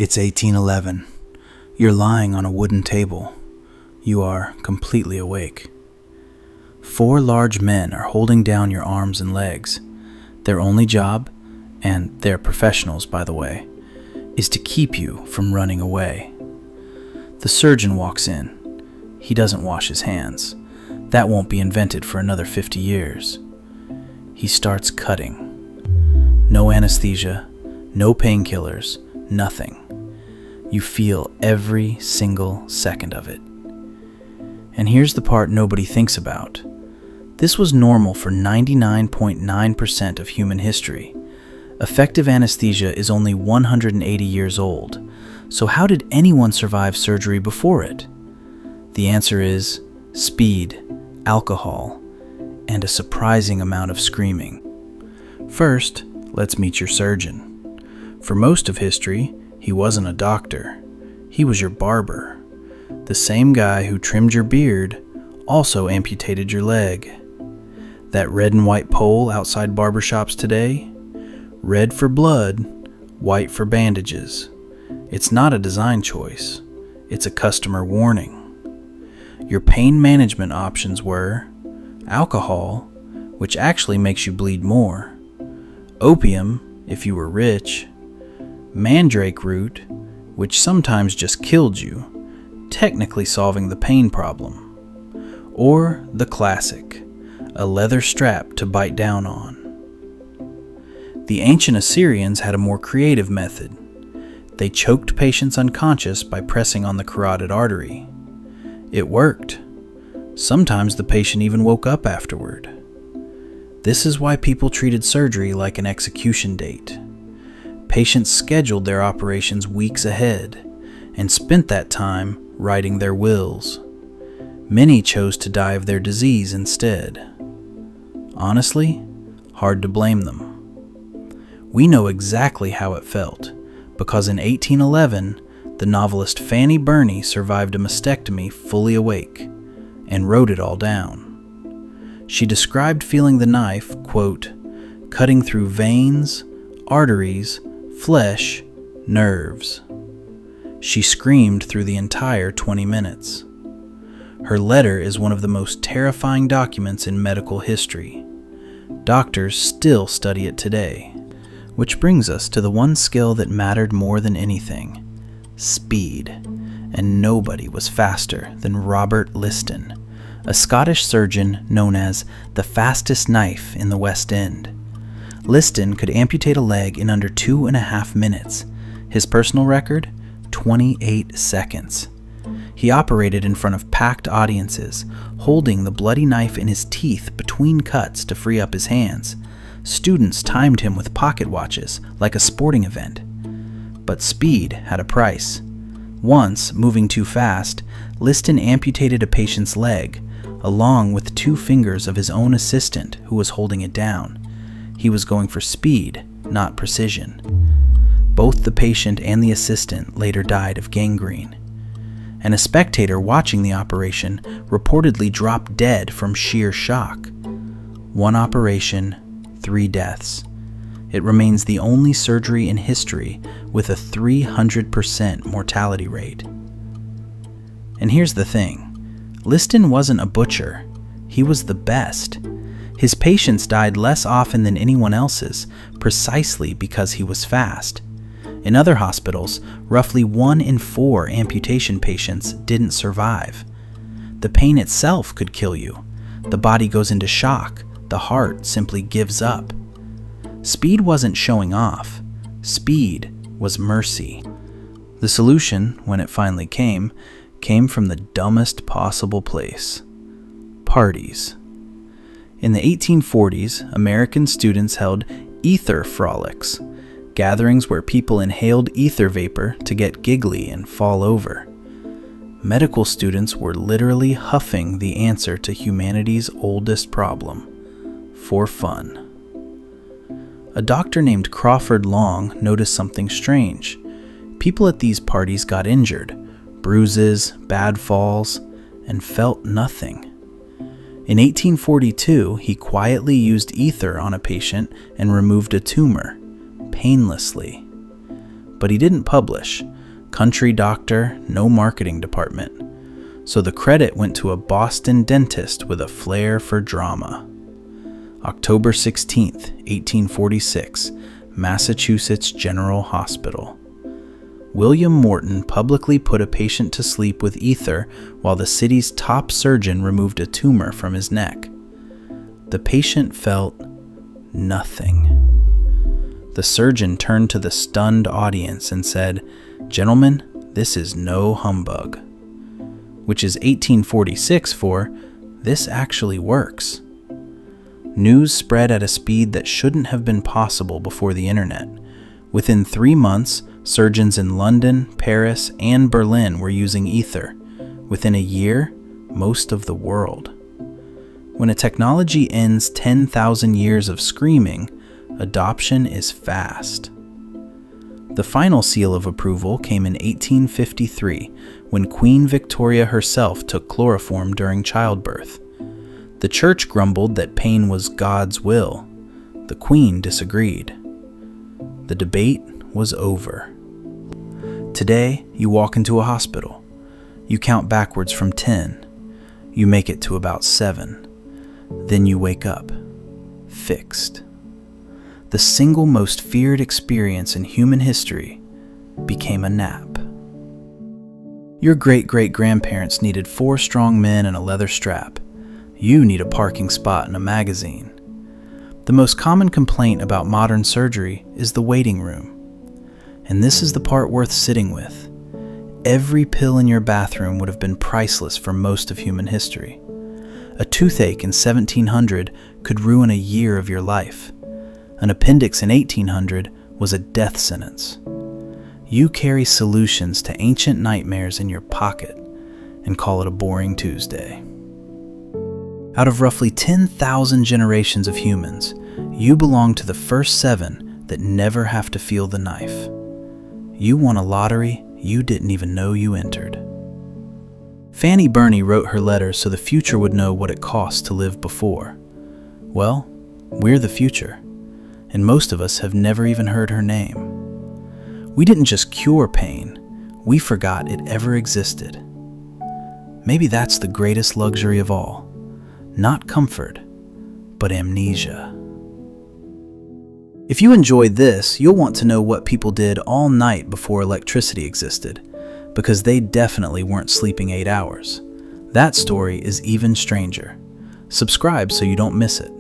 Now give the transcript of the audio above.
It's 1811. You're lying on a wooden table. You are completely awake. 4 large men are holding down your arms and legs. Their only job, and they're professionals by the way, is to keep you from running away. The surgeon walks in. He doesn't wash his hands. That won't be invented for another 50 years. He starts cutting. No anesthesia, no painkillers, nothing. You feel every single second of it. And here's the part nobody thinks about. This was normal for 99.9% of human history. Effective anesthesia is only 180 years old. So how did anyone survive surgery before it? The answer is speed, alcohol, and a surprising amount of screaming. First, let's meet your surgeon. For most of history, he wasn't a doctor. He was your barber. The same guy who trimmed your beard also amputated your leg. That red and white pole outside barbershops today? Red for blood, white for bandages. It's not a design choice. It's a customer warning. Your pain management options were alcohol, which actually makes you bleed more, opium, if you were rich, mandrake root, which sometimes just killed you, technically solving the pain problem, or the classic, a leather strap to bite down on. The ancient Assyrians had a more creative method. They choked patients unconscious by pressing on the carotid artery. It worked. Sometimes the patient even woke up afterward. This is why people treated surgery like an execution date. Patients scheduled their operations weeks ahead and spent that time writing their wills. Many chose to die of their disease instead. Honestly, hard to blame them. We know exactly how it felt, because in 1811, the novelist Fanny Burney survived a mastectomy fully awake and wrote it all down. She described feeling the knife, quote, cutting through veins, arteries, flesh, nerves. She screamed through the entire 20 minutes. Her letter is one of the most terrifying documents in medical history. Doctors still study it today. Which brings us to the one skill that mattered more than anything: speed. And nobody was faster than Robert Liston, a Scottish surgeon known as the fastest knife in the West End. Liston could amputate a leg in under 2.5 minutes. His personal record? 28 seconds. He operated in front of packed audiences, holding the bloody knife in his teeth between cuts to free up his hands. Students timed him with pocket watches, like a sporting event. But speed had a price. Once, moving too fast, Liston amputated a patient's leg, along with 2 fingers of his own assistant who was holding it down. He was going for speed, not precision. Both the patient and the assistant later died of gangrene. And a spectator watching the operation reportedly dropped dead from sheer shock. 1 operation, 3 deaths. It remains the only surgery in history with a 300% mortality rate. And here's the thing. Liston wasn't a butcher. He was the best. His patients died less often than anyone else's, precisely because he was fast. In other hospitals, roughly 1 in 4 amputation patients didn't survive. The pain itself could kill you. The body goes into shock. The heart simply gives up. Speed wasn't showing off. Speed was mercy. The solution, when it finally came from the dumbest possible place: parties. In the 1840s, American students held ether frolics, gatherings where people inhaled ether vapor to get giggly and fall over. Medical students were literally huffing the answer to humanity's oldest problem: for fun. A doctor named Crawford Long noticed something strange. People at these parties got injured, bruises, bad falls, and felt nothing. In 1842, he quietly used ether on a patient and removed a tumor, painlessly. but he didn't publish. Country doctor, no marketing department. So the credit went to a Boston dentist with a flair for drama. October 16th, 1846, Massachusetts General Hospital. William Morton publicly put a patient to sleep with ether while the city's top surgeon removed a tumor from his neck. The patient felt nothing. The surgeon turned to the stunned audience and said, "Gentlemen, this is no humbug," which is 1846 for, "This actually works." News spread at a speed that shouldn't have been possible before the internet. Within 3 months, surgeons in London, Paris, and Berlin were using ether. Within a year, most of the world. When a technology ends 10,000 years of screaming, adoption is fast. The final seal of approval came in 1853, when Queen Victoria herself took chloroform during childbirth. The church grumbled that pain was God's will. The Queen disagreed. The debate was over. Today, you walk into a hospital. You count backwards from 10. You make it to about 7. Then you wake up, fixed. The single most feared experience in human history became a nap. Your great-great-grandparents needed 4 strong men and a leather strap. You need a parking spot and a magazine. The most common complaint about modern surgery is the waiting room. And this is the part worth sitting with. Every pill in your bathroom would have been priceless for most of human history. A toothache in 1700 could ruin a year of your life. An appendix in 1800 was a death sentence. You carry solutions to ancient nightmares in your pocket and call it a boring Tuesday. Out of roughly 10,000 generations of humans, you belong to the first 7 that never have to feel the knife. You won a lottery you didn't even know you entered. Fanny Burney wrote her letters so the future would know what it cost to live before. Well, we're the future, and most of us have never even heard her name. We didn't just cure pain, we forgot it ever existed. Maybe that's the greatest luxury of all. Not comfort, but amnesia. If you enjoyed this, you'll want to know what people did all night before electricity existed, because they definitely weren't sleeping 8 hours. That story is even stranger. Subscribe so you don't miss it.